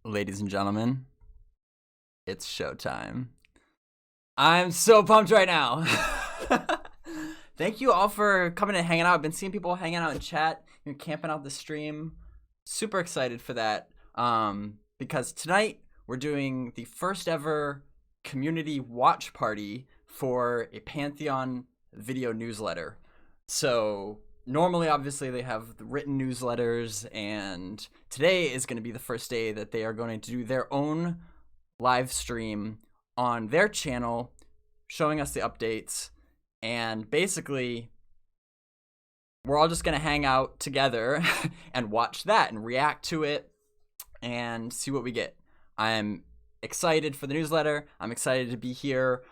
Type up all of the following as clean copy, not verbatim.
Ladies and gentlemen, it's showtime. I'm so pumped right now. Thank you all for coming and hanging out. I've been seeing people hanging out in chat and camping out the stream. Super excited for that. Because tonight we're doing the first ever community watch party for a Pantheon video newsletter. So normally, obviously, they have the written newsletters, and today is going to be the first day that they are going to do their own live stream on their channel, showing us the updates. And basically, we're all just going to hang out together and watch that and react to it and see what we get. I'm excited for the newsletter. I'm excited to be here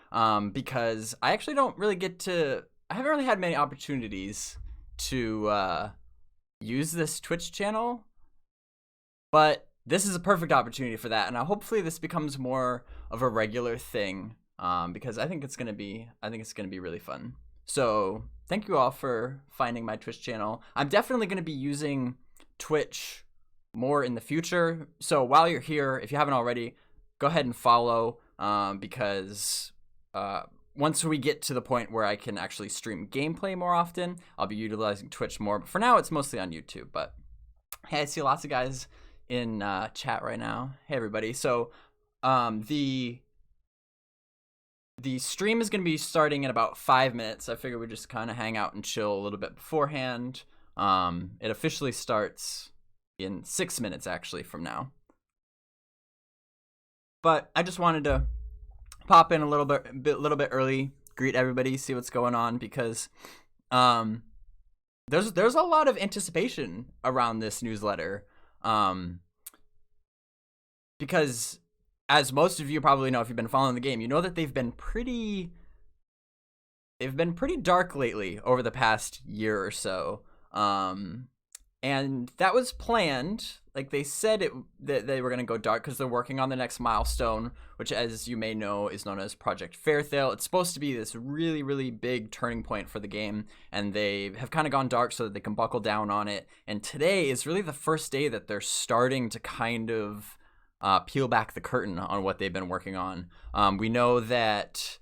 because I actually don't really I haven't really had many opportunities to use this Twitch channel, but this is a perfect opportunity for that, and hopefully this becomes more of a regular thing because I think it's gonna be really fun. So thank you all for finding my Twitch channel. I'm definitely gonna be using Twitch more in the future, so while you're here, if you haven't already, go ahead and follow because once we get to the point where I can actually stream gameplay more often, I'll be utilizing Twitch more. But for now, it's mostly on YouTube. But hey, I see lots of guys in chat right now. Hey, everybody. So the stream is going to be starting in about 5 minutes. I figure we just kind of hang out and chill a little bit beforehand. It officially starts in 6 minutes, actually, from now. But I just wanted to pop in a little bit early, greet everybody, see what's going on, because there's a lot of anticipation around this newsletter, because as most of you probably know if you've been following the game, you know that they've been pretty dark lately over the past year or so, and that was planned. Like, they said that they were going to go dark because they're working on the next milestone, which, as you may know, is known as Project Fairthale. It's supposed to be this really, really big turning point for the game, and they have kind of gone dark so that they can buckle down on it. And today is really the first day that they're starting to kind of peel back the curtain on what they've been working on. We know that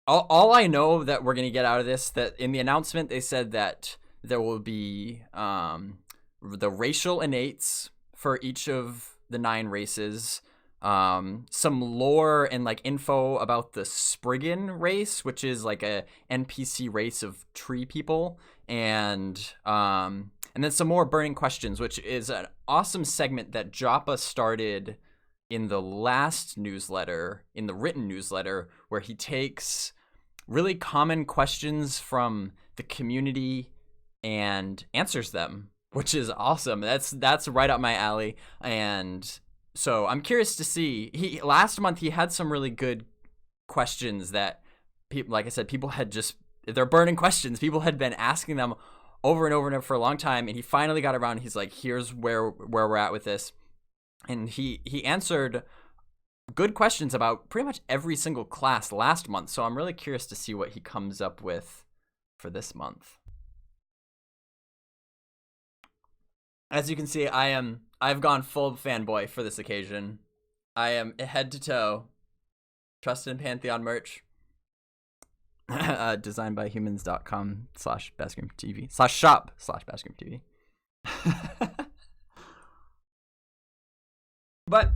all I know that we're going to get out of this, that in the announcement they said that there will be the racial innates for each of the 9 races, some lore and like info about the Spriggan race, which is like a NPC race of tree people, and then some more burning questions, which is an awesome segment that Joppa started in the last newsletter, in the written newsletter, where he takes really common questions from the community and answers them, which is awesome. That's right up my alley. And so I'm curious to see. Last month he had some really good questions that people, like I said, people had they're burning questions. People had been asking them over and over and over for a long time, and he finally got around. He's like, here's where we're at with this. And he answered good questions about pretty much every single class last month. So I'm really curious to see what he comes up with for this month. As you can see, I've gone full fanboy for this occasion. I am head to toe. Trusted Pantheon merch. designbyhumans.com/BazgrimTV/shop/BazgrimTV. But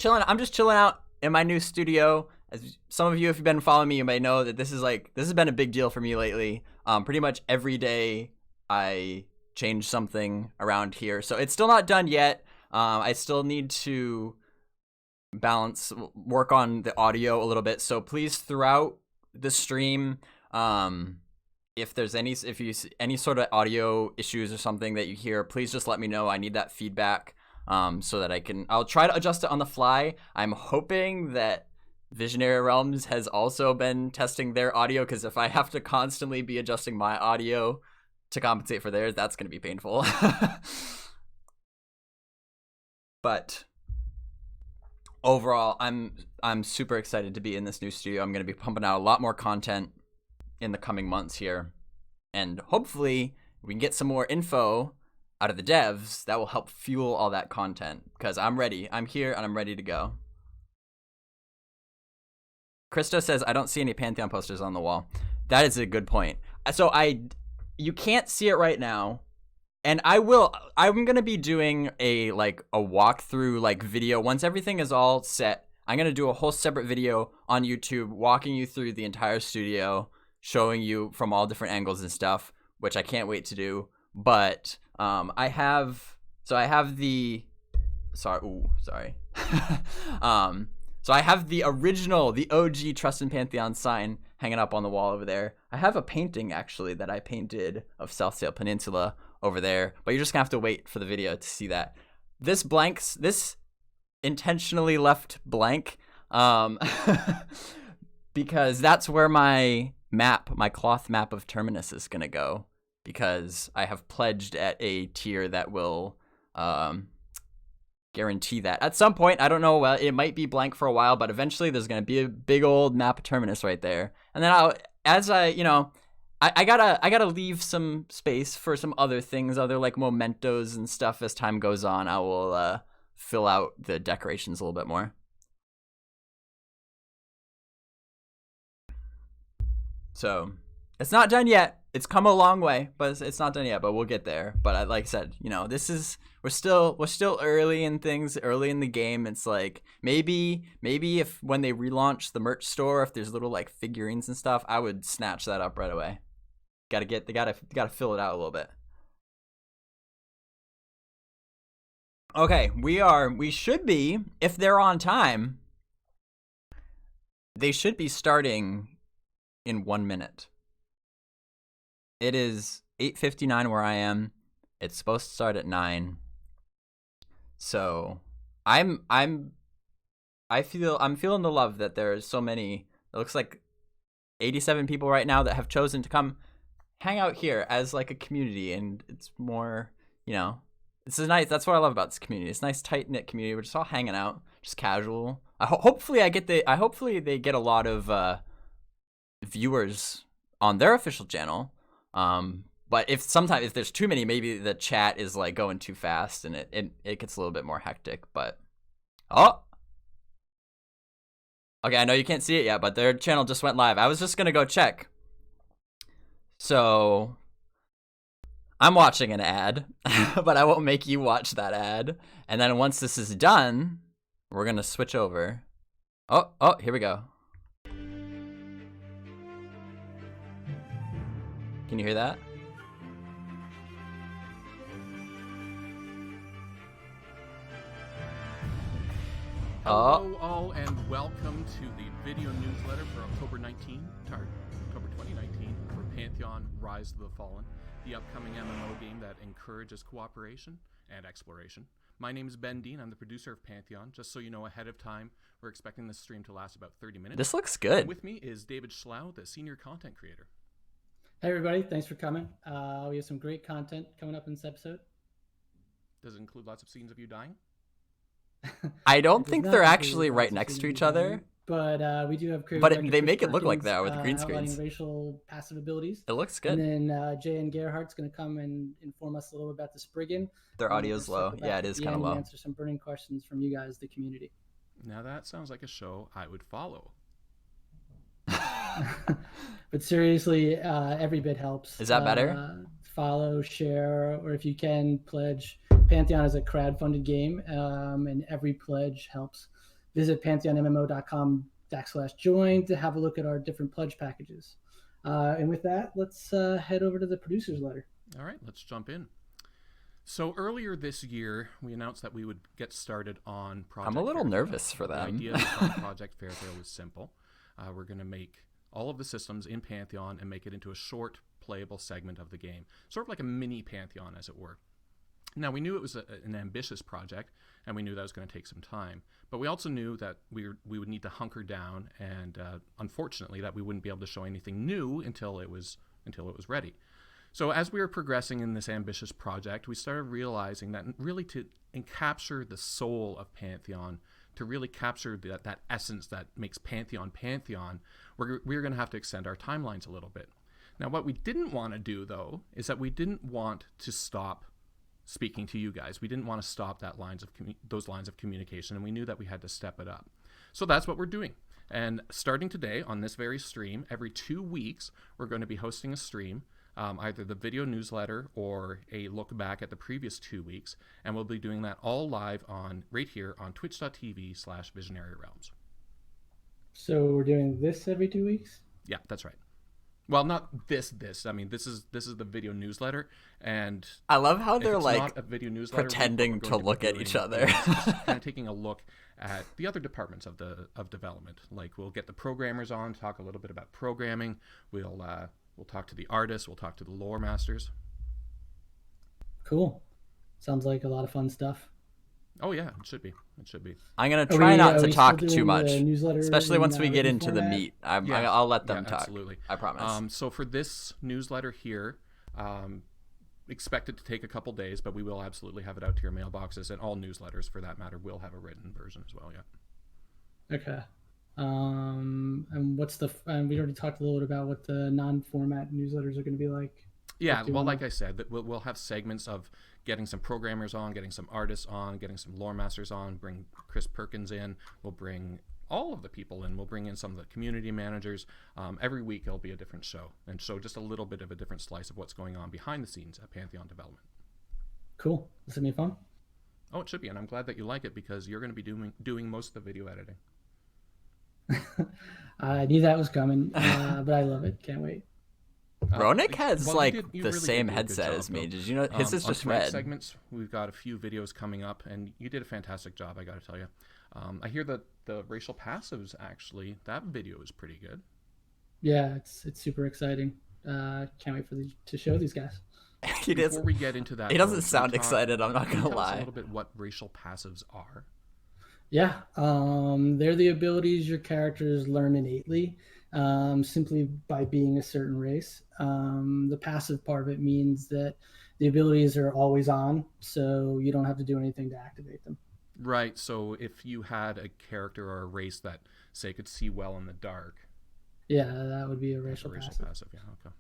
I'm just chilling out in my new studio. As some of you, if you've been following me, you may know that this has been a big deal for me lately. Pretty much every day I change something around here, so it's still not done yet. I still need to work on the audio a little bit, so please, throughout the stream, if you see any sort of audio issues or something that you hear, please just let me know. I need that feedback so that I'll try to adjust it on the fly. I'm hoping that Visionary Realms has also been testing their audio, because if I have to constantly be adjusting my audio to compensate for theirs, that's going to be painful. But overall, I'm super excited to be in this new studio. I'm going to be pumping out a lot more content in the coming months here, and hopefully we can get some more info out of the devs that will help fuel all that content, because I'm ready. I'm here and I'm ready to go. Christo says, I don't see any Pantheon posters on the wall. That is a good point. So you can't see it right now. And I'm going to be doing a walkthrough video. Once everything is all set, I'm going to do a whole separate video on YouTube walking you through the entire studio, showing you from all different angles and stuff, which I can't wait to do. But I have the original, the OG Trust in Pantheon sign hanging up on the wall over there. I have a painting actually that I painted of South Sail Peninsula over there, but you're just gonna have to wait for the video to see that. This intentionally left blank because that's where my cloth map of Terminus is gonna go, because I have pledged at a tier that will guarantee that at some point. I don't know, it might be blank for a while, but eventually there's gonna be a big old map of Terminus right there, and then I gotta leave some space for some other things, other like mementos and stuff. As time goes on, I will fill out the decorations a little bit more. So it's not done yet. It's come a long way, but it's not done yet. But we'll get there. But like I said, we're still early in things, early in the game. It's like maybe if when they relaunch the merch store, if there's little like figurines and stuff, I would snatch that up right away. Gotta fill it out a little bit. Okay, we should be, if they're on time, they should be starting in 1 minute. It is 8:59 where I am. It's supposed to start at 9. So I'm feeling the love that there's so many. It looks like 87 people right now that have chosen to come hang out here as like a community, and it's more, this is nice. That's what I love about this community. It's a nice tight knit community. We're just all hanging out, just casual. Hopefully they get a lot of viewers on their official channel. But if there's too many, maybe the chat is like going too fast and it gets a little bit more hectic. But okay, I know you can't see it yet, but their channel just went live. I was just gonna go check. So I'm watching an ad, but I won't make you watch that ad. And then once this is done, we're gonna switch over. Oh, here we go. Can you hear that? Hello all, and welcome to the video newsletter for October 2019 for Pantheon Rise of the Fallen, the upcoming MMO game that encourages cooperation and exploration. My name is Ben Dean. I'm the producer of Pantheon. Just so you know ahead of time, we're expecting this stream to last about 30 minutes. This looks good. And with me is David Schlau, the senior content creator. Hey everybody, thanks for coming. We have some great content coming up in this episode. Does it include lots of scenes of you dying? I don't think they're actually right next to each other. But we do have creative. But they make it look like that with green screens. Racial passive abilities. It looks good. And then Jay Gerhardt's going to come and inform us a little bit about the Spriggan. Their audio's low. Yeah, it is kind of low. Answer some burning questions from you guys, the community. Now that sounds like a show I would follow. But seriously, every bit helps. Is that better? Follow, share, or if you can, pledge. Pantheon is a crowdfunded game, and every pledge helps. Visit pantheonmmo.com/join to have a look at our different pledge packages. And with that, let's head over to the producer's letter. All right, let's jump in. So earlier this year, we announced that we would get started on Project I'm a little Fairfield. nervous for them. The idea behind Project Fairfield was simple. We're going to make all of the systems in Pantheon and make it into a short, playable segment of the game. Sort of like a mini Pantheon, as it were. Now, we knew it was an ambitious project, and we knew that was going to take some time. But we also knew that we would need to hunker down, and unfortunately, that we wouldn't be able to show anything new until it was ready. So as we were progressing in this ambitious project, we started realizing that really to capture the soul of Pantheon, to really capture that essence that makes Pantheon Pantheon, we're going to have to extend our timelines a little bit. Now, what we didn't want to do, though, is that we didn't want to stop speaking to you guys. We didn't want to stop those lines of communication, and we knew that we had to step it up. So that's what we're doing. And starting today on this very stream, every 2 weeks, we're going to be hosting a stream, either the video newsletter or a look back at the previous 2 weeks. And we'll be doing that all live right here on twitch.tv/visionaryrealms. So we're doing this every 2 weeks? Yeah, that's right. Well, not this. I mean, this is the video newsletter, and I love how they're it's like not a video newsletter, pretending to look at each other. Just kind of taking a look at the other departments of development. Like, we'll get the programmers on, talk a little bit about programming. We'll talk to the artists. We'll talk to the lore masters. Cool. Sounds like a lot of fun stuff. Oh yeah, it should be. It should be. I'm gonna try not to talk still too doing much, the newsletter especially once we get written into the format? meat. I'll let them Yeah, talk. absolutely. I promise. So for this newsletter here, expect it to take a couple days, but we will absolutely have it out to your mailboxes, and all newsletters, for that matter, will have a written version as well. Yeah. Okay. And what's we already talked a little bit about what the non-format newsletters are going to be like. Yeah, well, like I said, that we'll have segments of getting some programmers on, getting some artists on, getting some lore masters on, bring Chris Perkins in, we'll bring all of the people in, we'll bring in some of the community managers. Every week it'll be a different show, and show just a little bit of a different slice of what's going on behind the scenes at Pantheon Development. Cool. This will be fun. Oh, it should be, and I'm glad that you like it, because you're going to be doing most of the video editing. I knew that was coming, but I love it. Can't wait. Ronik has well, the really same did a good headset job, as me. though. Did you know his is on just tonight's red? segments, we've got a few videos coming up, and you did a fantastic job, I got to tell you. I hear that the racial passives, actually, that video is pretty good. Yeah, it's super exciting. Can't wait to show these guys. Before we get into that, He doesn't though, sound excited. I'm not can you gonna tell us lie. a little bit what racial passives are. Yeah, they're the abilities your characters learn innately, simply by being a certain race. The passive part of it means that the abilities are always on, so you don't have to do anything to activate them. Right, so if you had a character or a race that, say, could see well in the dark. Yeah, that would be a racial passive. Yeah, okay.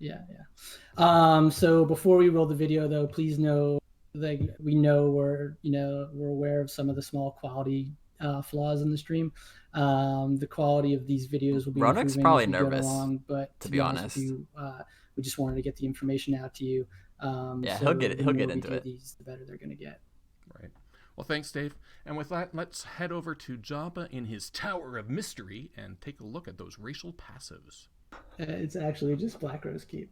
Yeah. So before we roll the video, though, please know that we're aware of some of the small quality flaws in the stream. The quality of these videos will be Ronik's improving probably as we go nervous, along, but to be honest. with you, we just wanted to get the information out to you. Yeah, so he'll get the more into we do it. These, the better they're going to get. Right. Well, thanks, Dave. And with that, let's head over to Jabba in his Tower of Mystery and take a look at those racial passives. It's actually just Black Rose Keep.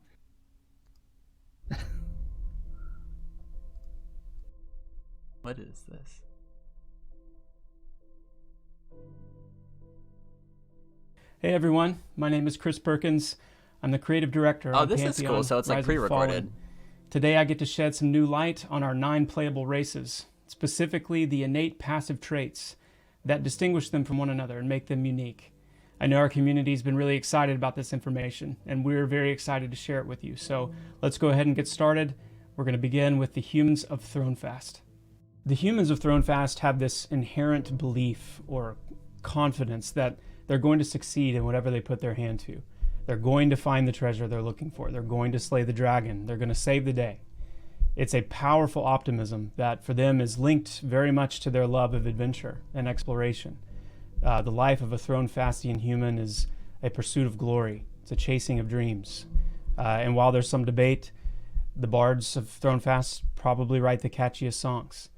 What is this? Hey everyone, my name is Chris Perkins. I'm the creative director Oh, on this Pantheon, is cool. So it's like Rise of the pre-recorded. Fallen. Today I get to shed some new light on our 9 playable races, specifically the innate passive traits that distinguish them from one another and make them unique. I know our community's been really excited about this information, and we're very excited to share it with you. So let's go ahead and get started. We're going to begin with the humans of Thronefast. The humans of Thronefast have this inherent belief or confidence that they're going to succeed in whatever they put their hand to. They're going to find the treasure they're looking for. They're going to slay the dragon. They're going to save the day. It's a powerful optimism that for them is linked very much to their love of adventure and exploration. The life of a Thronefastian human is a pursuit of glory. It's a chasing of dreams. And while there's some debate, the bards of Thronefast probably write the catchiest songs.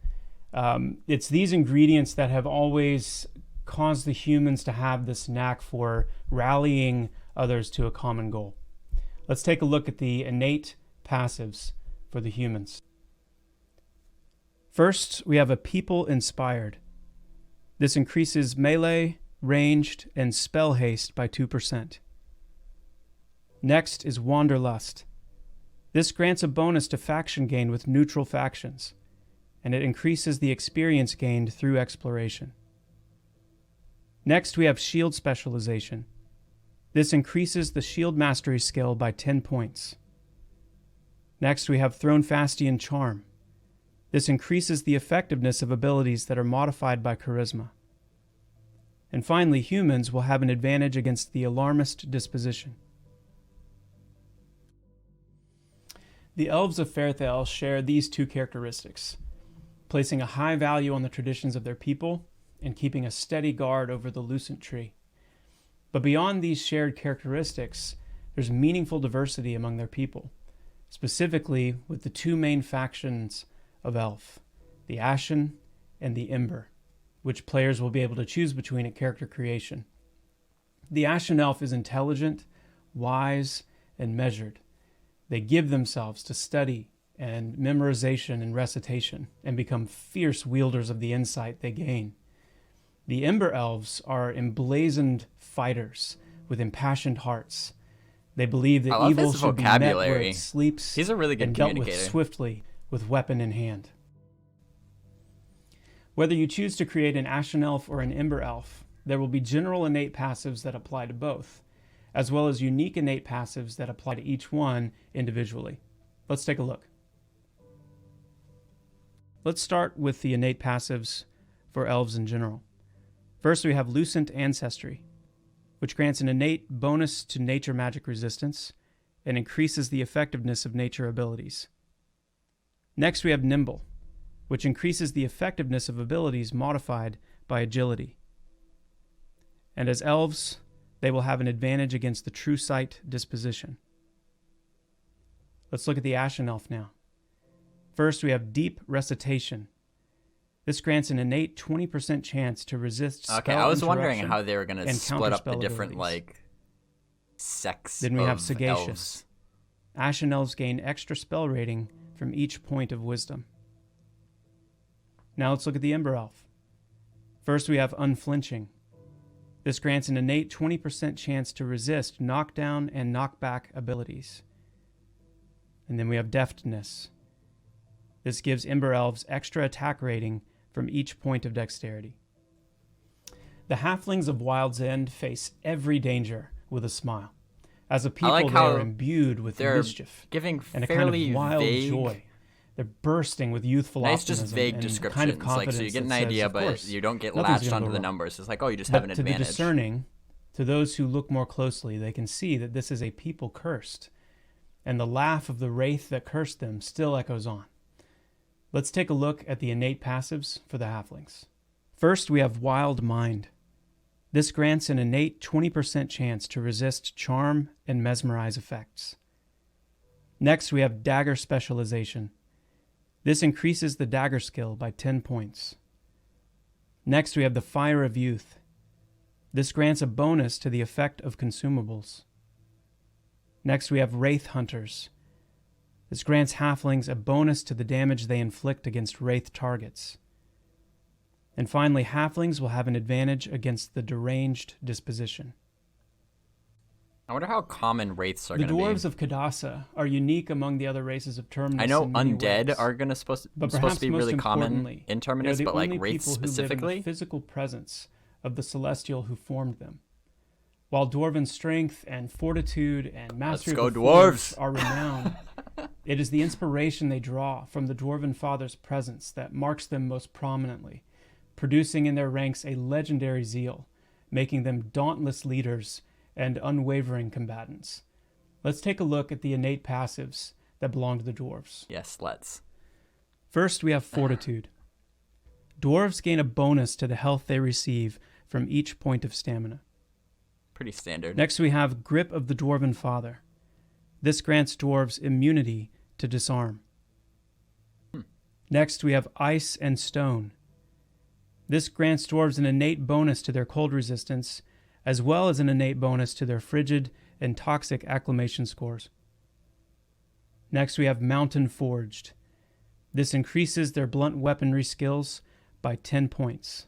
It's these ingredients that have always caused the humans to have this knack for rallying others to a common goal. Let's take a look at the innate passives for the humans. First, we have a people inspired. This increases melee, ranged, and spell haste by 2%. Next is Wanderlust. This grants a bonus to faction gain with neutral factions, and it increases the experience gained through exploration. Next, we have Shield Specialization. This increases the Shield Mastery skill by 10 points. Next, we have Thronefastian Charm. This increases the effectiveness of abilities that are modified by Charisma. And finally, humans will have an advantage against the Alarmist Disposition. The elves of Faerthel share these two characteristics, placing a high value on the traditions of their people and keeping a steady guard over the Lucent Tree. But beyond these shared characteristics, there's meaningful diversity among their people, specifically with the two main factions of elf, the Ashen and the Ember, which players will be able to choose between at character creation. The Ashen elf is intelligent, wise, and measured. They give themselves to study and memorization and recitation and become fierce wielders of the insight they gain. The Ember elves are emblazoned fighters with impassioned hearts. They believe that evil should be met where it sleeps. He's a really good and dealt communicator. with swiftly with weapon in hand. Whether you choose to create an Ashen elf or an Ember elf, there will be general innate passives that apply to both, as well as unique innate passives that apply to each one individually. Let's take a look. Let's start with the innate passives for elves in general. First, we have Lucent Ancestry, which grants an innate bonus to nature magic resistance and increases the effectiveness of nature abilities. Next, we have Nimble, which increases the effectiveness of abilities modified by agility. And as elves, they will have an advantage against the True Sight disposition. Let's look at the Ashen elf now. First, we have Deep Recitation. This grants an innate 20% chance to resist spell Okay, I was wondering interruption how they were going to and split up the counterspell different, abilities. like, sects Then we have of Sagacious. elves. Ashen elves gain extra spell rating from each point of wisdom. Now let's look at the Ember elf. First, we have Unflinching. This grants an innate 20% chance to resist knockdown and knockback abilities. And then we have Deftness. This gives Ember elves extra attack rating from each point of dexterity. The halflings of Wild's End face every danger with a smile. As a people, like they how are imbued with they're mischief giving and a kind fairly of wild vague, joy. They're bursting with youthful nice, optimism just vague and descriptions. kind of Like, so you confidence get an that says, idea, "Of but course, you don't get nothing's latched gonna onto go the wrong." numbers. It's like, oh, you just have But an to the advantage. discerning, to those who look more closely, they can see that this is a people cursed, and the laugh of the wraith that cursed them still echoes on. Let's take a look at the innate passives for the halflings. First, we have Wild Mind. This grants an innate 20% chance to resist charm and mesmerize effects. Next, we have Dagger Specialization. This increases the dagger skill by 10 points. Next, we have the Fire of Youth. This grants a bonus to the effect of consumables. Next, we have Wraith Hunters. This grants halflings a bonus to the damage they inflict against wraith targets. And finally, halflings will have an advantage against the deranged disposition. I wonder how common wraiths are The going to be. dwarves of Kadasa are unique among the other races of Terminus. I know in many undead ways. are supposed to But be most really common importantly, in they're Terminus, the but like only wraiths people who live in specifically. the physical presence of the celestial who formed them. While dwarven strength and fortitude and mastery go, of the dwarves! forge are renowned, it is the inspiration they draw from the dwarven father's presence that marks them most prominently, producing in their ranks a legendary zeal, making them dauntless leaders and unwavering combatants. Let's take a look at the innate passives that belong to the dwarves. Yes, let's. First, we have Fortitude. Dwarves gain a bonus to the health they receive from each point of stamina. Pretty standard. Next, we have Grip of the Dwarven Father. This grants dwarves immunity to disarm. Next, we have Ice and Stone. This grants dwarves an innate bonus to their cold resistance, as well as an innate bonus to their frigid and toxic acclimation scores. Next, we have Mountain Forged. This increases their blunt weaponry skills by 10 points.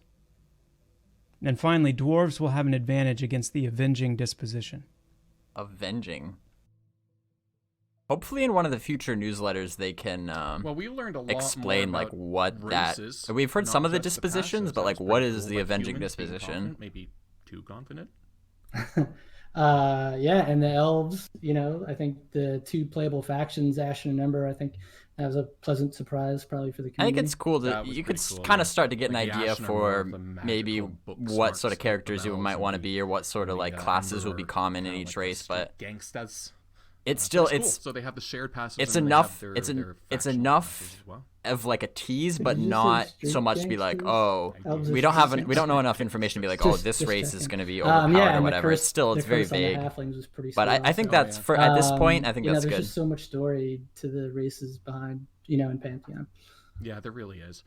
And finally, dwarves will have an advantage against the Avenging disposition. Avenging. Hopefully in one of the future newsletters they can Well, we learned a lot explain more like about what races, that... We've heard not some of the just dispositions, passives. but like That's what pretty is cool. the Like Avenging humans being disposition? confident, maybe too confident. Yeah, and the elves, I think the two playable factions, Ashen and Ember, I think that was a pleasant surprise probably for the I community. think it's cool That that was you could pretty cool, kind yeah. of start to get Like an the idea Ashen are more for of the maybe magical book what smarts sort of of the characters you elves might and want to the- be or what sort of like the classes will be Ember common in kinda each like the race, street but gangsters. it's still That's cool. it's So they have the shared passives. it's and they enough. have It's their it's factional enough passives as well. of like a tease, Did but you just say not street so much to be like, gangsters? oh, Elves we are don't have street we don't know gangsters. enough information to be like, oh, this Just race is checking. going to be overpowered Yeah, or and whatever. It's still the it's very curse on the vague. halflings was pretty But sweet I think Oh, that's yeah. for at this point. I think you know, that's there's good. just so much story to the races behind, you know, in Pantheon. Yeah, there really is.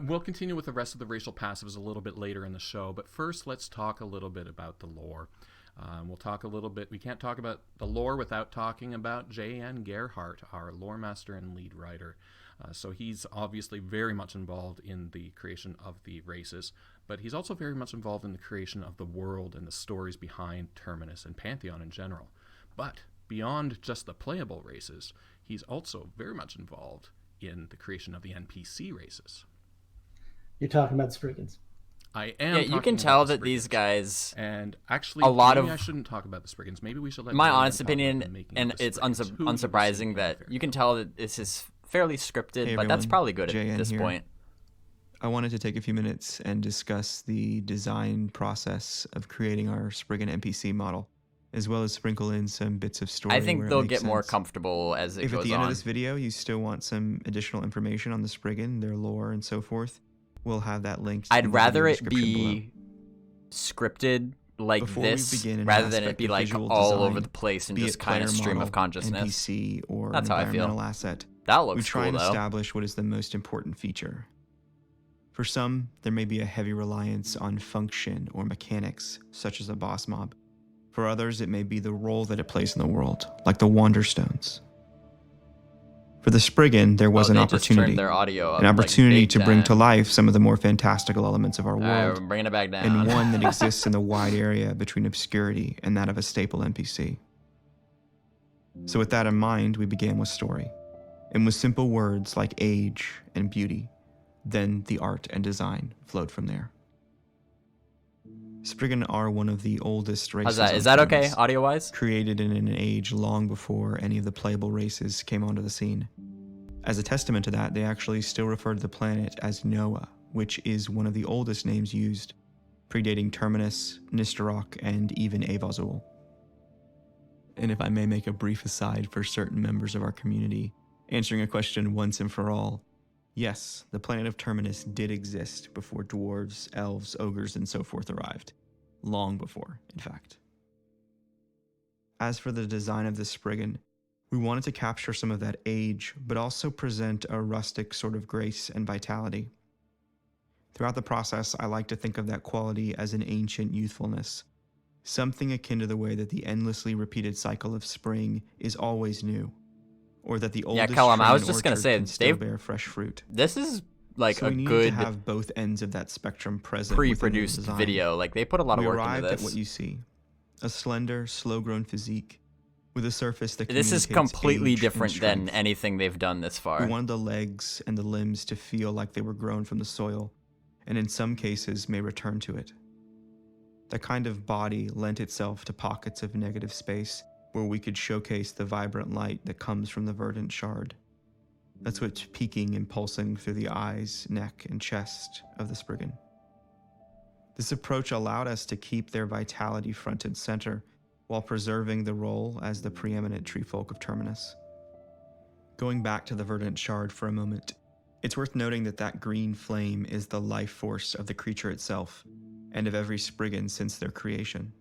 We'll continue with the rest of the racial passives a little bit later in the show, but first let's talk a little bit about the lore. We'll talk a little bit. We can't talk about the lore without talking about J.N. Gerhardt, our lore master and lead writer. So he's obviously very much involved in the creation of the races, but he's also very much involved in the creation of the world and the stories behind Terminus and Pantheon in general. But beyond just the playable races, he's also very much involved in the creation of the NPC races. You're talking about the Spriggans. I am. Yeah, you talking can about tell the that these Spriggans. guys. And actually, A lot maybe of- I shouldn't talk about the Spriggans. Maybe we should let My J.N. honest talk about opinion, the making of and the it's Spriggans, who he was unsurprising seeing that there. you can tell that this is fairly scripted, Hey but that's everyone, probably good at JN this here. point. I wanted to take a few minutes and discuss the design process of creating our Spriggan NPC model, as well as sprinkle in some bits of story. I think where it they'll makes get more sense. comfortable as it If goes at the end on. of this video you still want some additional information on the Spriggan, their lore, and so forth, we'll have that linked. in I'd the rather video it description below. be scripted like Before we this begin an rather than it aspect be of like visual all design, over the place and be just it kind of player stream model, of consciousness. NPC, or That's an how I feel. environmental asset, That we looks try cool and though. establish what is the most important feature. For some, there may be a heavy reliance on function or mechanics, such as a boss mob. For others, it may be the role that it plays in the world, like the Wanderstones. For the Spriggan, there was Oh, an they just turned opportunity. their audio up, An opportunity like, to big bring to time. life some of the more fantastical elements of our All right, world, we're bringing it back down. and one that exists in the wide area between obscurity and that of a staple NPC. So with that in mind, we began with story, and with simple words like age and beauty, then the art and design flowed from there. Spriggan are one of the oldest races. How's that? on Is that okay, Terminus, audio-wise? created in an age long before any of the playable races came onto the scene. As a testament to that, they actually still refer to the planet as Noah, which is one of the oldest names used, predating Terminus, Nistorok, and even Avazul. And if I may make a brief aside for certain members of our community, answering a question once and for all, yes, the planet of Terminus did exist before dwarves, elves, ogres, and so forth arrived. Long before, in fact. As for the design of the Spriggan, we wanted to capture some of that age, but also present a rustic sort of grace and vitality. Throughout the process, I like to think of that quality as an ancient youthfulness, something akin to the way that the endlessly repeated cycle of spring is always new, or that the oldest Kelem, I tree was and just gonna orchard say, can still they've- bear fresh fruit. This is like So a we needed good to have both ends of that spectrum present within the pre-produced design. video. Like they put a lot of We work arrived into at this. what you see, a slender, slow-grown physique with a surface that This is communicates completely age and different than strength. anything they've done this We far. wanted the legs and the limbs to feel like they were grown from the soil, and in some cases may return to it. That kind of body lent itself to pockets of negative space where we could showcase the vibrant light that comes from the verdant shard. That's what's peeking and pulsing through the eyes, neck, and chest of the Spriggan. This approach allowed us to keep their vitality front and center while preserving the role as the preeminent treefolk of Terminus. Going back to the verdant shard for a moment, it's worth noting that that green flame is the life force of the creature itself, and of every Spriggan since their creation.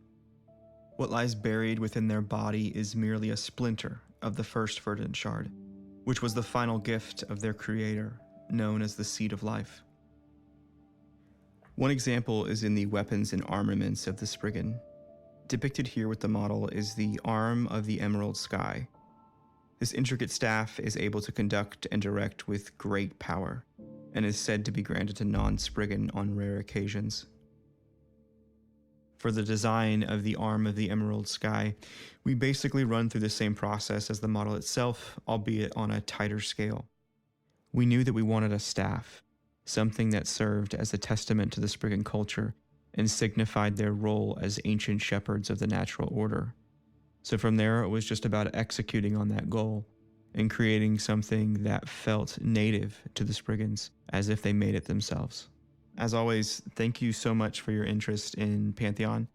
What lies buried within their body is merely a splinter of the first verdant shard, which was the final gift of their creator, known as the Seed of Life. One example is in the weapons and armaments of the Spriggan. Depicted here with the model is the arm of the Emerald Sky. This intricate staff is able to conduct and direct with great power, and is said to be granted to non-Spriggan on rare occasions. For the design of the arm of the Emerald Sky, we basically run through the same process as the model itself, albeit on a tighter scale. We knew that we wanted a staff, something that served as a testament to the Spriggan culture and signified their role as ancient shepherds of the natural order. So from there, it was just about executing on that goal and creating something that felt native to the Spriggans, as if they made it themselves. As always, thank you so much for your interest in Pantheon.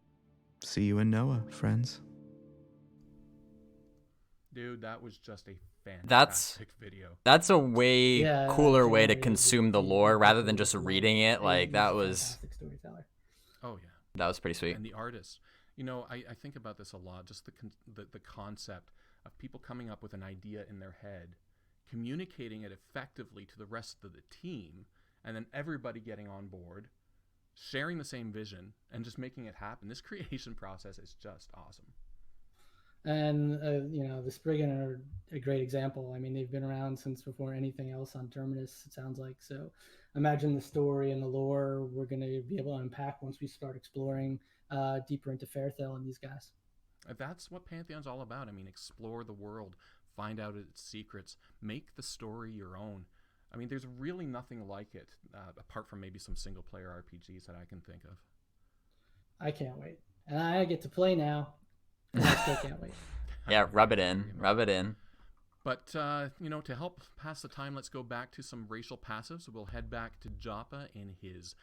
See you in Noah, friends. dude, that was just a That's fantastic video. That's a way Yeah, cooler way to Taylor is consume the the lore rather than absolute just cool. reading it. Like He's that a was fantastic storyteller. Oh yeah. that was pretty sweet. And the artist. You know, I think about this a lot, just the concept of people coming up with an idea in their head, communicating it effectively to the rest of the team, and then everybody getting on board, sharing the same vision, and just making it happen. This creation process is just awesome. And you know, the Spriggan are a great example. I mean, they've been around since before anything else on Terminus, it sounds like. So imagine the story and the lore we're going to be able to unpack once we start exploring deeper into Fairthel and these guys. That's what Pantheon's all about. I mean, explore the world, find out its secrets, make the story your own. I mean, there's really nothing like it, apart from maybe some single-player RPGs that I can think of. I can't wait. And I get to play now. And I still can't wait. Yeah, rub it in. Rub it in. But, you know, to help pass the time, let's go back to some racial passives. We'll head back to Joppa in his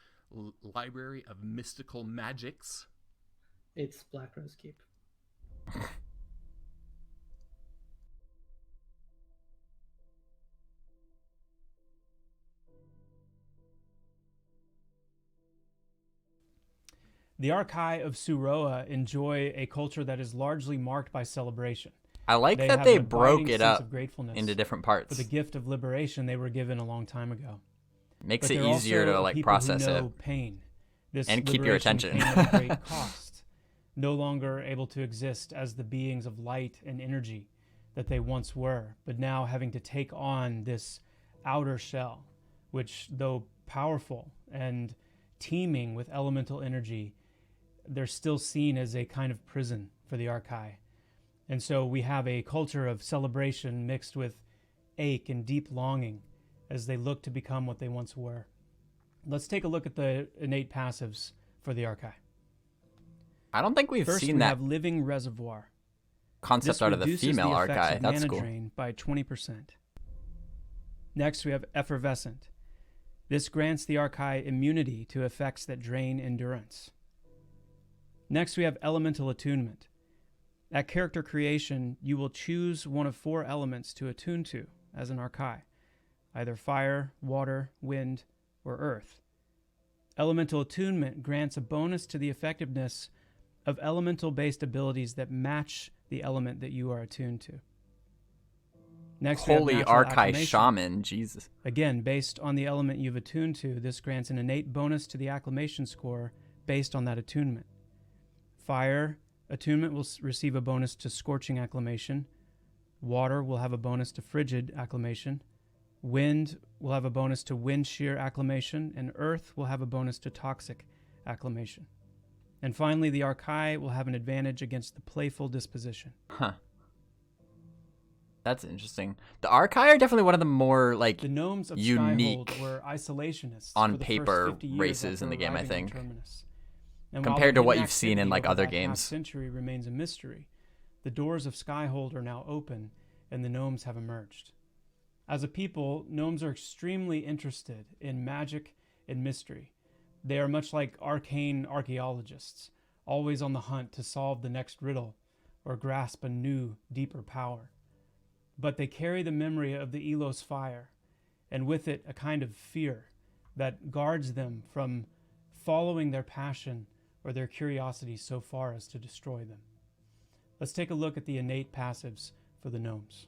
library of mystical magics. It's Black Rose Keep. The Archai of Suroa enjoy a culture that is largely marked by celebration. I like that have they an broke abiding it sense up of gratefulness into different for parts. the gift of liberation they were given a long time ago. Makes But it they're easier also to a like people process who it. know pain. This And keep your liberation attention. came at a great cost. No longer able to exist as the beings of light and energy that they once were, but now having to take on this outer shell, which, though powerful and teeming with elemental energy, they're still seen as a kind of prison for the Archai. And so we have a culture of celebration mixed with ache and deep longing as they look to become what they once were. Let's take a look at the innate passives for the Archai. I don't think we've First, seen we that have Living Reservoir. concept This out of the reduces female effects Archai. of That's mana cool. drain by 20%. Next, we have Effervescent. This grants the Archai immunity to effects that drain endurance. Next, we have Elemental Attunement. At character creation, you will choose one of 4 elements to attune to as an Archai, either fire, water, wind, or earth. Elemental Attunement grants a bonus to the effectiveness of elemental-based abilities that match the element that you are attuned to. Next, we have Holy Natural Archai Acclimation. Shaman, Jesus. Again, based on the element you've attuned to, this grants an innate bonus to the acclimation score based on that attunement. Fire attunement will receive a bonus to Scorching Acclimation. Water will have a bonus to Frigid Acclimation. Wind will have a bonus to Wind Shear Acclimation. And Earth will have a bonus to Toxic Acclimation. And finally, the Archai will have an advantage against the Playful Disposition. Huh. That's interesting. The Archai are definitely one of the more like The gnomes of unique Skyhold were isolationists on for the paper first 50 years races after in the game, I arriving on think. Terminus. And while compared the to what hidden you've seen in activity like over other that games. half-century remains a mystery. The doors of Skyhold are now open, and the gnomes have emerged. As a people, gnomes are extremely interested in magic and mystery. They are much like arcane archaeologists, always on the hunt to solve the next riddle or grasp a new, deeper power. But they carry the memory of the Elos fire, and with it a kind of fear that guards them from following their passion or their curiosity so far as to destroy them. Let's take a look at the innate passives for the gnomes.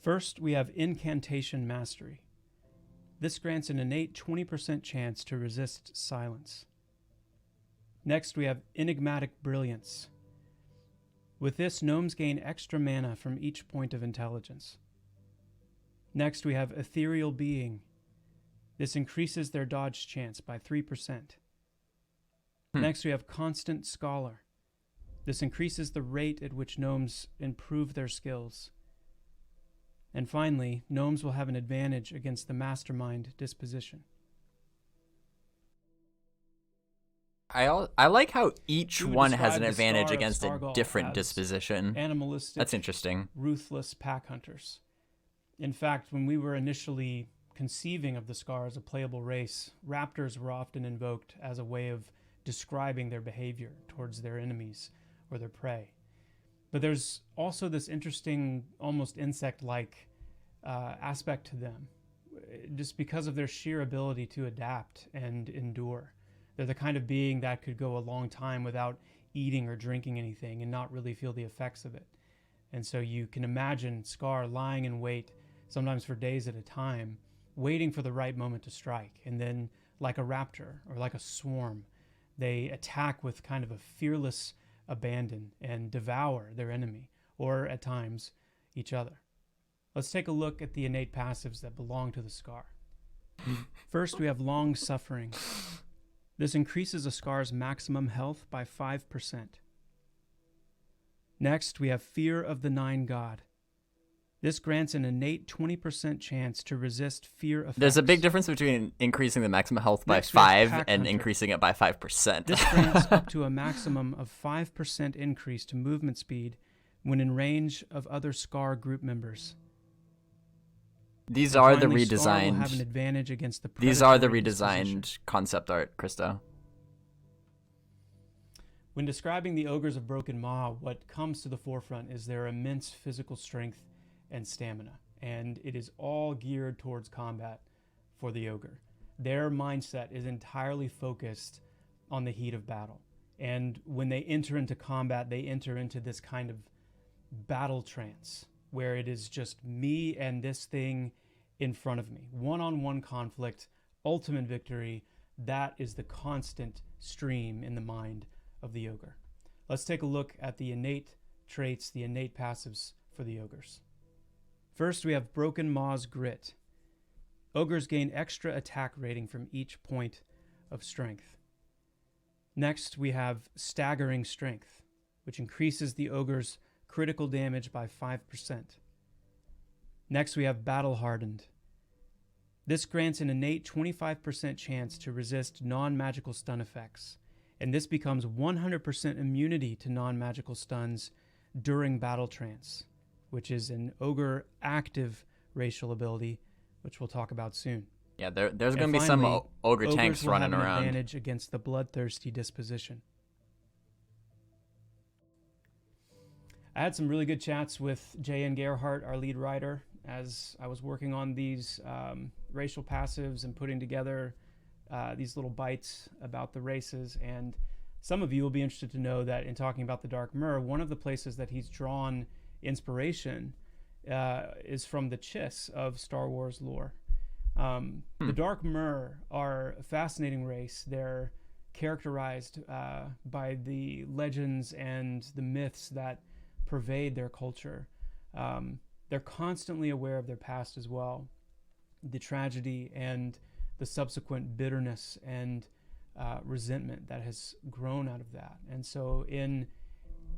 First, we have Incantation Mastery. This grants an innate 20% chance to resist silence. Next, we have Enigmatic Brilliance. With this, gnomes gain extra mana from each point of intelligence. Next, we have Ethereal Being. This increases their dodge chance by 3%. Next, we have Constant Scholar. This increases the rate at which gnomes improve their skills. And finally, gnomes will have an advantage against the Mastermind disposition. I like how each We would one has describe an the advantage Star of against a Stargall different as disposition. Animalistic, That's interesting. ruthless pack hunters. In fact, when we were initially conceiving of the Scar as a playable race, raptors were often invoked as a way of describing their behavior towards their enemies or their prey. But there's also this interesting, almost insect-like aspect to them, just because of their sheer ability to adapt and endure. They're the kind of being that could go a long time without eating or drinking anything and not really feel the effects of it. And so you can imagine Scar lying in wait, sometimes for days at a time, waiting for the right moment to strike. And then, like a raptor or like a swarm, they attack with kind of a fearless abandon and devour their enemy, or at times, each other. Let's take a look at the innate passives that belong to the Scar. First, we have long suffering. This increases a Scar's maximum health by 5%. Next, we have Fear of the Nine God. This grants an innate 20% chance to resist fear effects. There's a big difference between increasing the maximum health by Next, we have 5 Pack and Hunter. increasing it by 5%. This grants up to a maximum of 5% increase to movement speed when in range of other Scar group members. These And are the finally, Scar will have an redesigned. advantage against the These are the predatory disposition. redesigned concept art, Christo. When describing the ogres of Broken Maw, what comes to the forefront is their immense physical strength and stamina, and it is all geared towards combat for the ogre. Their mindset is entirely focused on the heat of battle, and when they enter into combat, they enter into this kind of battle trance where it is just me and this thing in front of me. One-on-one conflict, ultimate victory, that is the constant stream in the mind of the ogre. Let's take a look at the innate traits, the innate passives for the ogres. First, we have Broken Maw's Grit. Ogres gain extra attack rating from each point of strength. Next, we have Staggering Strength, which increases the ogre's critical damage by 5%. Next, we have Battle Hardened. This grants an innate 25% chance to resist non-magical stun effects, and this becomes 100% immunity to non-magical stuns during battle trance, which is an ogre active racial ability, which we'll talk about soon. Yeah, there's And going to be some finally, ogre ogres tanks will running have an around. advantage against the bloodthirsty disposition. I had some really good chats with J.N. Gerhardt, our lead writer, as I was working on these racial passives and putting together these little bites about the races. And some of you will be interested to know that in talking about the Dark Myr, one of the places that he's drawn inspiration is from the Chiss of Star Wars lore. The Dark Myr are a fascinating race. They're characterized by the legends and the myths that pervade their culture. They're constantly aware of their past as well, the tragedy and the subsequent bitterness and resentment that has grown out of that. And so in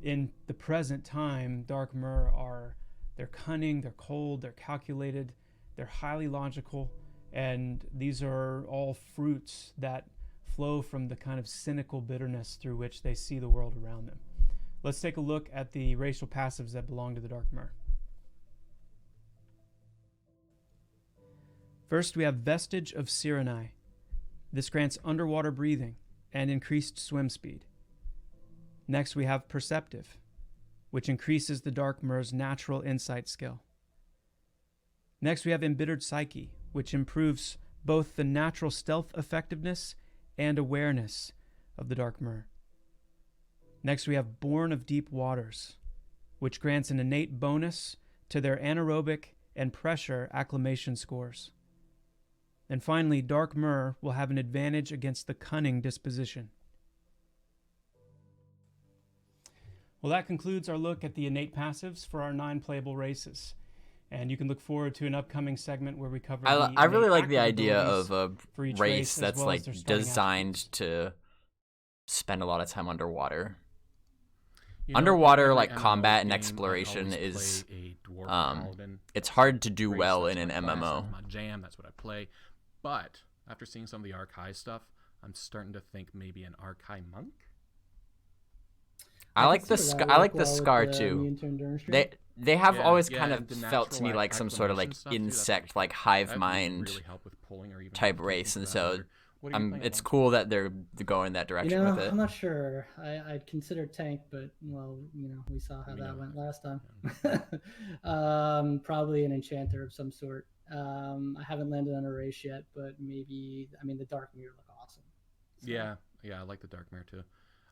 the present time, Dark Myr they're cunning, they're cold, they're calculated, they're highly logical, and these are all fruits that flow from the kind of cynical bitterness through which they see the world around them. Let's take a look at the racial passives that belong to the Dark Myr. First, we have Vestige of Cyrenai. This grants underwater breathing and increased swim speed. Next, we have Perceptive, which increases the Dark Myr's natural insight skill. Next, we have Embittered Psyche, which improves both the natural stealth effectiveness and awareness of the Dark Myr. Next, we have Born of Deep Waters, which grants an innate bonus to their anaerobic and pressure acclimation scores. And finally, Dark Myr will have an advantage against the cunning disposition. Well, that concludes our look at the innate passives for our 9 playable races. And you can look forward to an upcoming segment where we cover I really like the active idea abilities of a for each race as that's well as like their starting designed attributes. to spend a lot of time underwater. You know, Underwater, every like, MMO combat and game, I exploration always is, play a dwarf paladin It's hard to do race. well That's in an my class, MMO. That's my jam. That's what I play. But after seeing some of the Archai stuff, I'm starting to think maybe an Archai monk. I like the consider that I like work the well with Scar the too. immune to endurance streak. They have Yeah, always yeah, kind and of the felt to me natural like some sort of like acclimation stuff, too, that's insect, really like hive That would mind really help with pulling or even type taking race, to and that so other What are you playing? It's cool that they're going that direction with it. I'm not sure. I'd consider tank, but well, we saw how that went last time. Probably an enchanter of some sort. I haven't landed on a race yet, but maybe. I mean, the dark mirror look awesome. So. Yeah, I like the dark mirror too.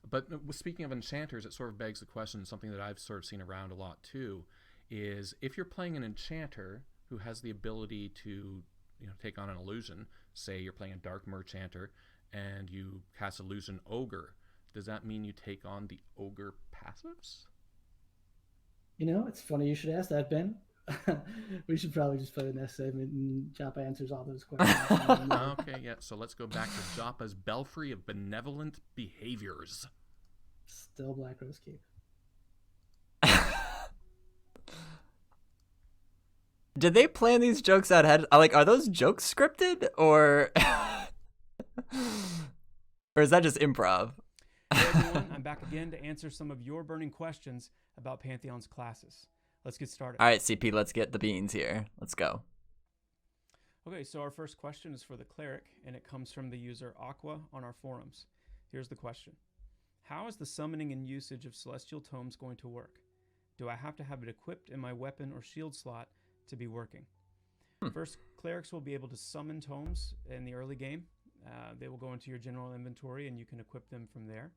But speaking of enchanters, it sort of begs the question. Something that I've sort of seen around a lot too is if you're playing an enchanter who has the ability to take on an illusion. Say you're playing a dark merchanter and you cast illusion ogre. Does that mean you take on the ogre passives? It's funny you should ask that, Ben. We should probably just play the next segment and Joppa answers all those questions. Okay, yeah. So let's go back to Joppa's Belfry of Benevolent Behaviors. Still Black Rose Keep. Did they plan these jokes out ahead? Like, are those jokes scripted or or is that just improv? Hey everyone, I'm back again to answer some of your burning questions about Pantheon's classes. Let's get started. All right, CP, let's get the beans here. Let's go. Okay, so our first question is for the cleric, and it comes from the user Aqua on our forums. Here's the question. How is the summoning and usage of Celestial Tomes going to work? Do I have to have it equipped in my weapon or shield slot to be working? First, clerics will be able to summon tomes in the early game. They will go into your general inventory and you can equip them from there.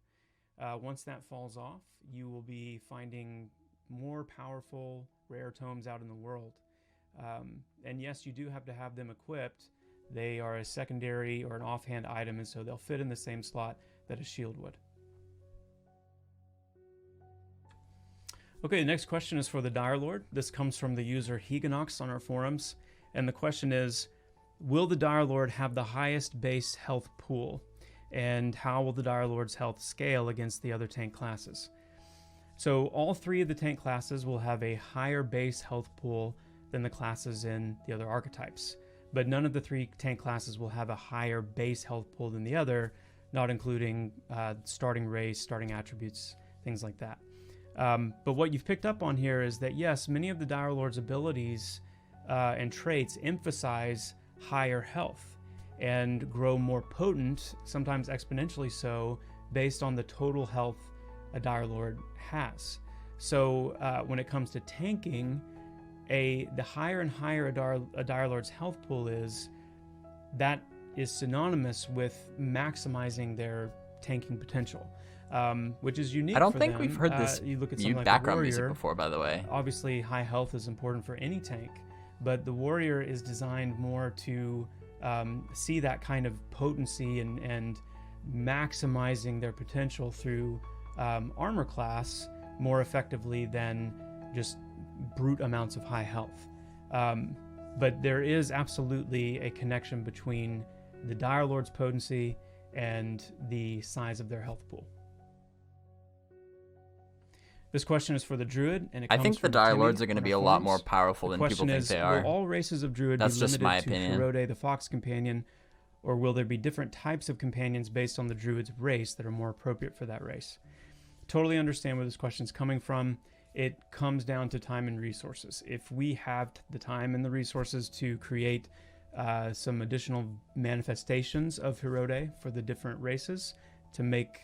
Once that falls off, you will be finding more powerful rare tomes out in the world. And yes, you do have to have them equipped. They are a secondary or an offhand item, and so they'll fit in the same slot that a shield would. Okay, the next question is for the Dire Lord. This comes from the user Higgins on our forums. And the question is, will the Dire Lord have the highest base health pool? And how will the Dire Lord's health scale against the other tank classes? So all three of the tank classes will have a higher base health pool than the classes in the other archetypes. But none of the three tank classes will have a higher base health pool than the other, not including starting race, starting attributes, things like that. But what you've picked up on here is that, yes, many of the Dire Lord's abilities and traits emphasize higher health and grow more potent, sometimes exponentially so, based on the total health a Dire Lord has. So when it comes to tanking, the higher and higher a Dire Lord's health pool is, that is synonymous with maximizing their tanking potential. Which is unique. I don't for think them. we've heard this you look at something like background warrior, music before, by the way. Obviously, high health is important for any tank, but the warrior is designed more to see that kind of potency and maximizing their potential through armor class more effectively than just brute amounts of high health. But there is absolutely a connection between the Dire Lord's potency and the size of their health pool. This question is for the Druid, and I think the Dire Lords are going to be a lot more powerful than people think they are. Will all races of Druid That's be just my limited to opinion. Rohret, the Fox Companion, or will there be different types of companions based on the Druid's race that are more appropriate for that race? Totally understand where this question is coming from. It comes down to time and resources. If we have the time and the resources to create some additional manifestations of Rohret for the different races to make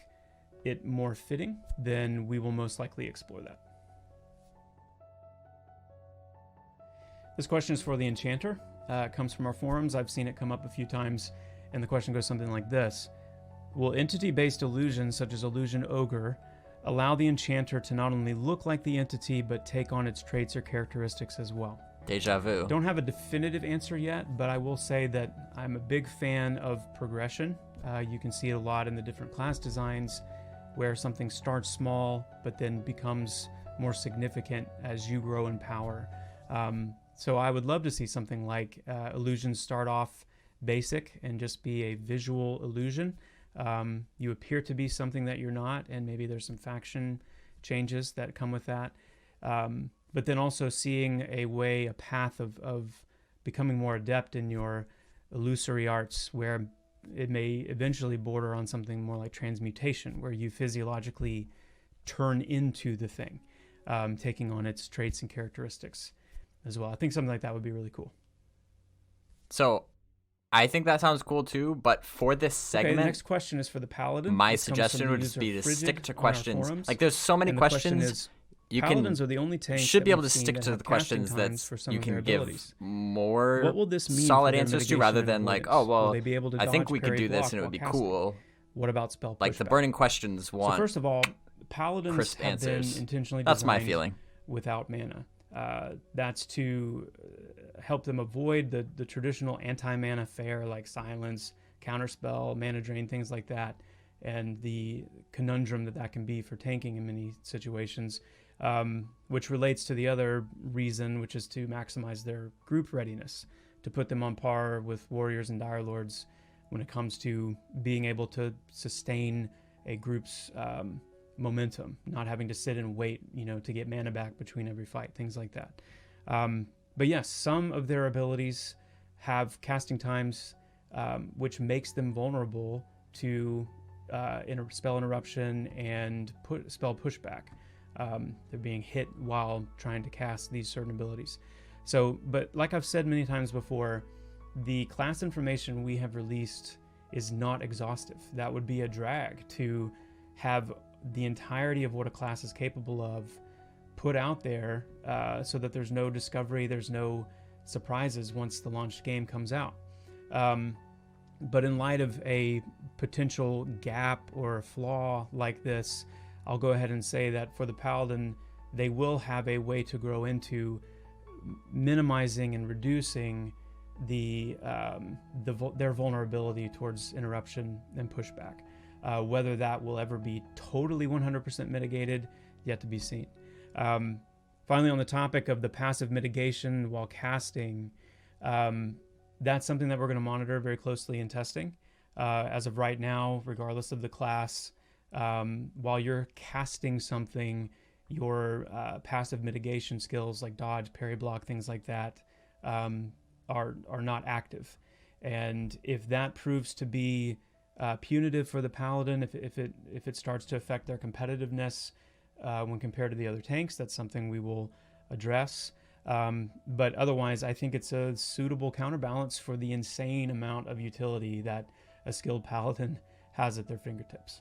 it more fitting, then we will most likely explore that. This question is for the Enchanter. It comes from our forums. I've seen it come up a few times, and the question goes something like this. Will entity-based illusions, such as Illusion Ogre, allow the Enchanter to not only look like the entity, but take on its traits or characteristics as well? Deja vu. Don't have a definitive answer yet, but I will say that I'm a big fan of progression. You can see it a lot in the different class designs, where something starts small but then becomes more significant as you grow in power. So I would love to see something like illusions start off basic and just be a visual illusion. You appear to be something that you're not, and maybe there's some faction changes that come with that. But then also seeing a path of becoming more adept in your illusory arts, where it may eventually border on something more like transmutation, where you physiologically turn into the thing, taking on its traits and characteristics as well. I think something like that would be really cool. So I think that sounds cool too, but for this Okay, segment, the next question is for the paladin. my This comes from suggestion the would just user be to Frigid stick to on our questions. forums. Like, there's so many And the question questions. is, You paladins are the only tanks should that be able we've to seen stick that to have the casting questions times that for some you of their can give abilities. more What will this mean solid for their answers to, mitigation rather and than like, avoidance? oh well, Will they be able to I think dodge, we could parry, do this block and it would be while casting? cool. What about spell Like the pushback? burning questions one. So first of all, paladins Crisp have answers. been intentionally That's my designed feeling. without mana. That's to help them avoid the traditional anti-mana fare like silence, counterspell, mana drain, things like that, and the conundrum that can be for tanking in many situations, which relates to the other reason, which is to maximize their group readiness, to put them on par with warriors and dire lords when it comes to being able to sustain a group's momentum, not having to sit and wait, to get mana back between every fight, things like that. But yes, some of their abilities have casting times, which makes them vulnerable to spell interruption and spell pushback. They're being hit while trying to cast these certain abilities. So, but like I've said many times before, the class information we have released is not exhaustive. That would be a drag to have the entirety of what a class is capable of put out there, so that there's no discovery, there's no surprises once the launched game comes out. But in light of a potential gap or a flaw like this, I'll go ahead and say that for the Paladin, they will have a way to grow into minimizing and reducing their vulnerability towards interruption and pushback. Whether that will ever be totally 100% mitigated, yet to be seen. Finally, on the topic of the passive mitigation while casting, that's something that we're going to monitor very closely in testing. As of right now, regardless of the class, while you're casting something, your passive mitigation skills like dodge, parry, block, things like that are not active. And if that proves to be punitive for the Paladin, if it starts to affect their competitiveness when compared to the other tanks, that's something we will address. But otherwise, I think it's a suitable counterbalance for the insane amount of utility that a skilled Paladin has at their fingertips.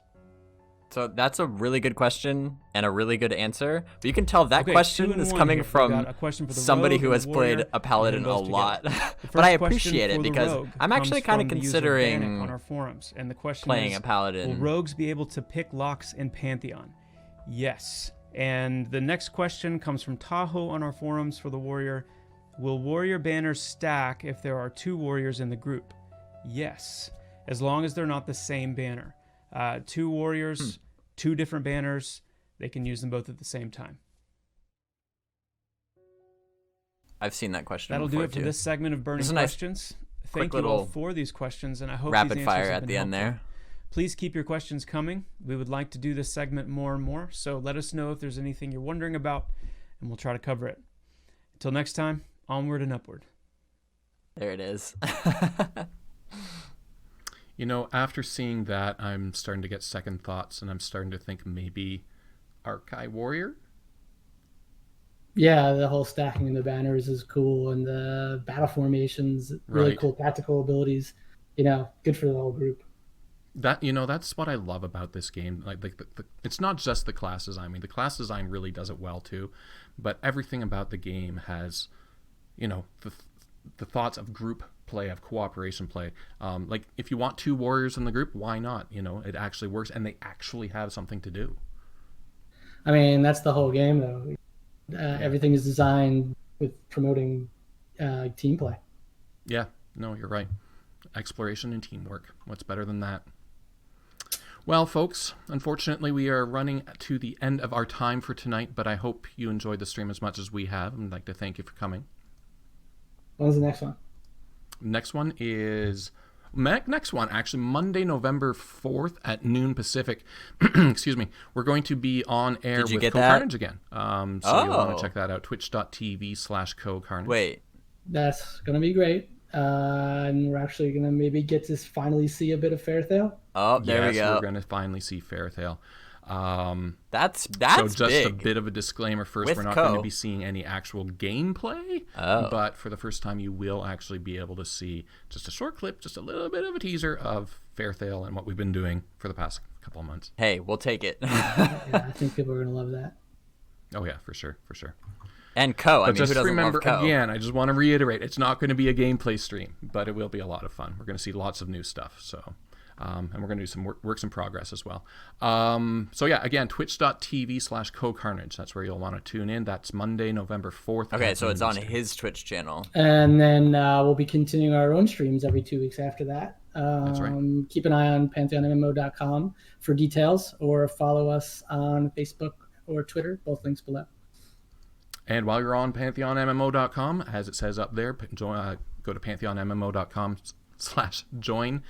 So that's a really good question and a really good answer. But you can tell that Okay, question 2 in is 1 coming here. from We've got a question for the somebody rogue who and has the warrior, played a and paladin then a both lot. together. The But I first question appreciate for it the because rogue I'm actually comes kind of from the user Danik considering on our forums, and the question playing is, a paladin. will rogues be able to pick locks in Pantheon? Yes. And the next question comes from Tahoe on our forums for the warrior. Will warrior banners stack if there are 2 warriors in the group? Yes, as long as they're not the same banner. 2 warriors, 2 different banners, they can use them both at the same time. I've seen that question That'll do before it for too. this segment of Burning This is a nice, Questions. quick Thank you all little for these questions, and I hope rapid these fire answers have at been the end helpful. there. Please keep your questions coming. We would like to do this segment more and more, so let us know if there's anything you're wondering about, and we'll try to cover it. Until next time, onward and upward. There it is. After seeing that, I'm starting to get second thoughts, and I'm starting to think maybe Archive Warrior? Yeah, the whole stacking in the banners is cool, and the battle formations, really Right. cool tactical abilities. Good for the whole group. That's what I love about this game. Like it's not just the class design. I mean, the class design really does it well too, but everything about the game has, the thoughts of group play, of cooperation play. Like if you want 2 warriors in the group, why not? It actually works, and they actually have something to do. I mean, that's the whole game, though. Everything is designed with promoting team play. Yeah, no, you're right. Exploration and teamwork. What's better than that? Well, folks, unfortunately, we are running to the end of our time for tonight, but I hope you enjoyed the stream as much as we have. I'd like to thank you for coming. When's the next one? Next one is... actually, Monday, November 4th at noon Pacific. Excuse me. We're going to be on air with CoCarnage again. So you'll want to check that out. Twitch.tv/CoCarnage. Wait. That's going to be great. And we're actually going to maybe get to finally see a bit of Fairthale. Oh, there we go. We're going to finally see Fairthale. That's so just big. a bit of a disclaimer first. With We're not Co. going to be seeing any actual gameplay, but for the first time you will actually be able to see just a short clip, just a little bit of a teaser of Fairthale and what we've been doing for the past couple of months. Hey, we'll take it. Yeah, I think people are going to love that. Oh yeah, for sure. And Co. But I mean, just who doesn't remember, love Co? again, I just want to reiterate, it's not going to be a gameplay stream, but it will be a lot of fun. We're going to see lots of new stuff, so... and we're going to do some works in progress as well. So yeah, again, twitch.tv/cocarnage. That's where you'll want to tune in. That's Monday, November 4th. Okay, so it's on his Twitch channel. And then we'll be continuing our own streams every 2 weeks after that. That's right. Keep an eye on pantheonmmo.com for details, or follow us on Facebook or Twitter. Both links below. And while you're on pantheonmmo.com, as it says up there, go to pantheonmmo.com/join.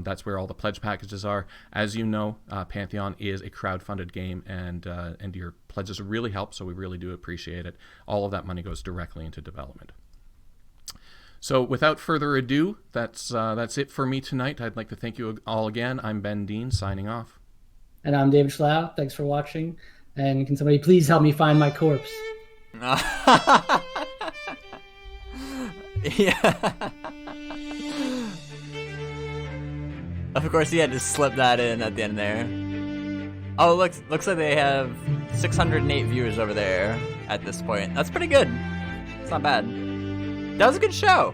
That's where all the pledge packages are. As you know, Pantheon is a crowd-funded game, and your pledges really help, so we really do appreciate it. All of that money goes directly into development. So without further ado, that's it for me tonight. I'd like to thank you all again. I'm Ben Dean, signing off. And I'm David Schlau. Thanks for watching. And can somebody please help me find my corpse? Yeah. Of course, he had to slip that in at the end there. Oh, looks like they have 608 viewers over there at this point. That's pretty good. It's not bad. That was a good show.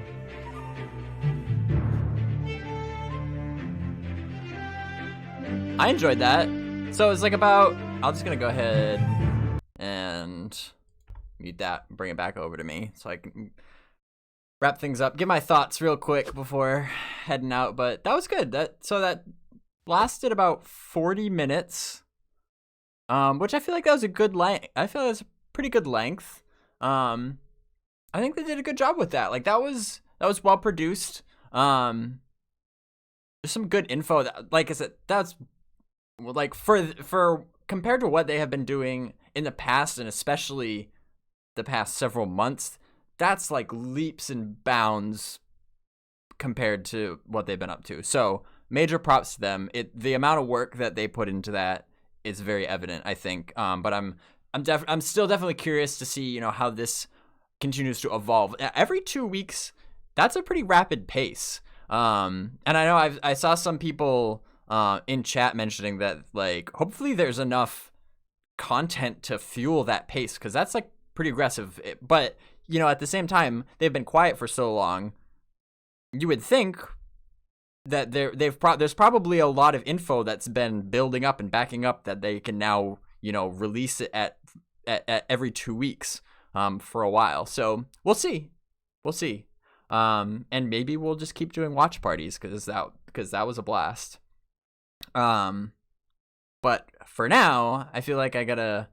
I enjoyed that. So it's like about... I'm just gonna go ahead and mute that, bring it back over to me so I can wrap things up, give my thoughts real quick before heading out. But that was good. That lasted about 40 minutes, which I feel like that was a good length. I feel like it was a pretty good length. I think they did a good job with that. Like that was well produced. There's some good info. Like I said, that's like for compared to what they have been doing in the past, and especially the past several months. That's like leaps and bounds compared to what they've been up to. So major props to them. The amount of work that they put into that is very evident, I think. But I'm still definitely curious to see, how this continues to evolve. Every 2 weeks, that's a pretty rapid pace. And I know I saw some people in chat mentioning that, like, hopefully there's enough content to fuel that pace, because that's like pretty aggressive. But at the same time, they've been quiet for so long. You would think that there's probably a lot of info that's been building up and backing up that they can now, release it at every 2 weeks for a while. So we'll see. And maybe we'll just keep doing watch parties because that was a blast. But for now, I feel like I'm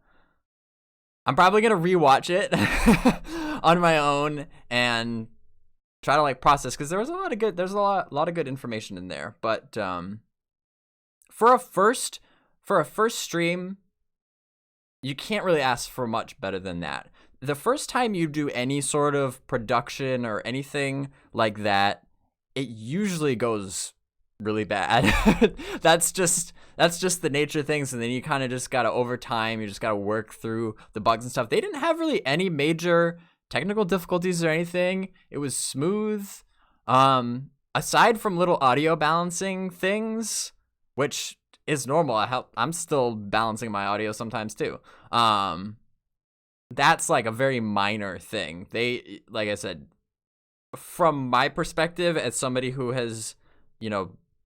probably gonna rewatch it on my own and try to like process, because there's a lot of good information in there. But for a first stream, you can't really ask for much better than that. The first time you do any sort of production or anything like that, it usually goes really bad. That's just the nature of things, and then you kind of just gotta, over time, you just gotta work through the bugs and stuff. They didn't have really any major technical difficulties or anything. It was smooth, aside from little audio balancing things, which is normal. I'm still balancing my audio sometimes too. That's like a very minor thing. They, like I said, from my perspective as somebody who has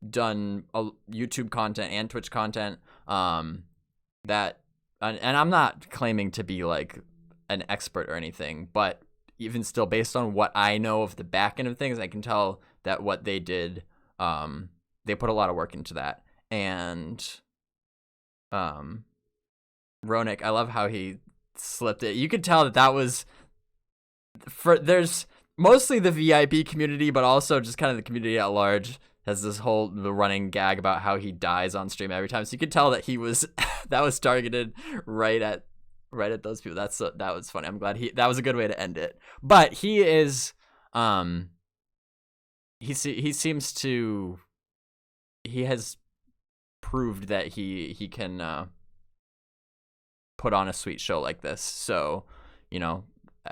done YouTube content and Twitch content, and I'm not claiming to be like an expert or anything, but even still, based on what I know of the back end of things, I can tell that what they did, they put a lot of work into that. And Ronick, I love how he slipped it. You could tell that was there's mostly the VIP community, but also just kind of the community at large has this whole the running gag about how he dies on stream every time. So you could tell that he was that was targeted right at those people. That was funny. I'm glad that was a good way to end it. But he is he seems to, he has proved that he can put on a sweet show like this. So, you know,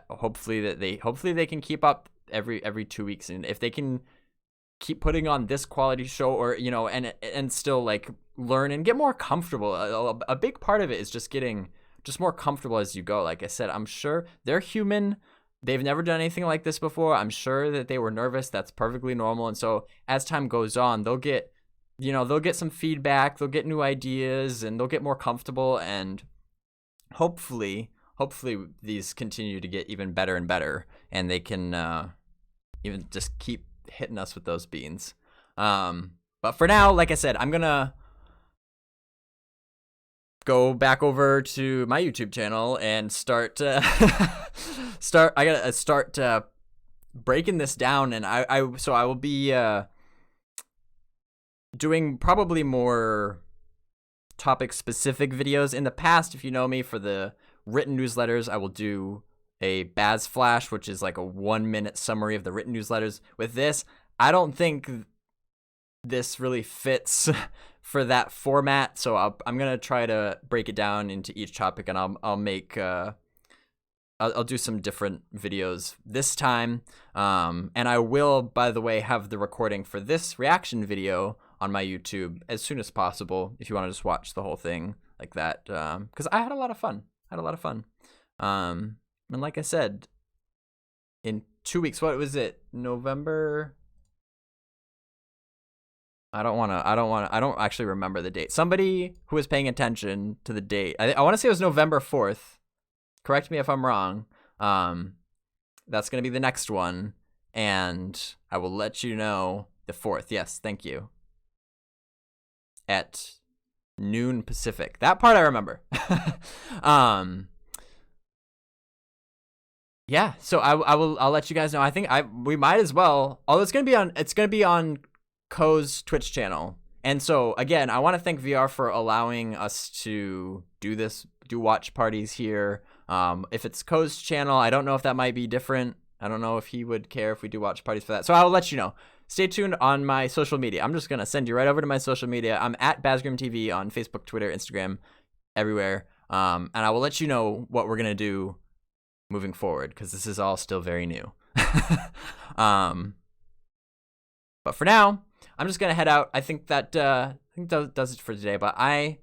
hopefully they can keep up every 2 weeks, and if they can keep putting on this quality show, or, you know, and still like learn and get more comfortable. A big part of it is just getting more comfortable as you go. Like I said, I'm sure they're human. They've never done anything like this before. I'm sure that they were nervous. That's perfectly normal. And so as time goes on, they'll get some feedback, they'll get new ideas, and they'll get more comfortable, and hopefully these continue to get even better and better, and they can even just keep hitting us with those beans. But for now, like I said, I'm gonna go back over to my YouTube channel and start breaking this down, and I will be doing probably more topic specific videos. In the past, if you know me, for the written newsletters, I will do a Baz Flash, which is like a 1-minute summary of the written newsletters. With this, I don't think this really fits for that format, so I'm gonna try to break it down into each topic, and I'll make I'll do some different videos this time, and I will, by the way, have the recording for this reaction video on my YouTube as soon as possible, if you want to just watch the whole thing like that, because I had a lot of fun. And like I said, in 2 weeks, what was it? November? I don't actually remember the date. Somebody who was paying attention to the date, I want to say it was November 4th. Correct me if I'm wrong. That's going to be the next one, and I will let you know the 4th. Yes, thank you. At noon Pacific. That part I remember. Yeah, so I'll let you guys know. I think we might as well. Although it's gonna be on Ko's Twitch channel. And so again, I want to thank VR for allowing us to do watch parties here. If it's Ko's channel, I don't know if that might be different. I don't know if he would care if we do watch parties for that. So I'll let you know. Stay tuned on my social media. I'm just going to send you right over to my social media. I'm at BazgrimTV on Facebook, Twitter, Instagram, everywhere. And I will let you know what we're going to do moving forward, because this is all still very new. But for now, I'm just going to head out. I think that does it for today. But I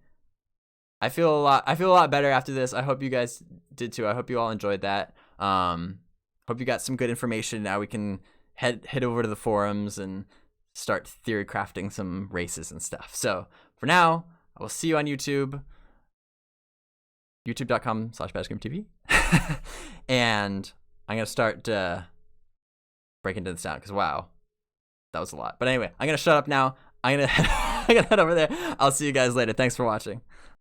feel a lot better after this. I hope you guys did too. I hope you all enjoyed that. Hope you got some good information. Now we can head over to the forums and start theory crafting some races and stuff. So for now, I will see you on YouTube, youtube.com/BazgrimTV. And I'm going to start breaking this down, because wow, that was a lot. But anyway, I'm going to shut up now. I'm going to head over there. I'll see you guys later. Thanks for watching.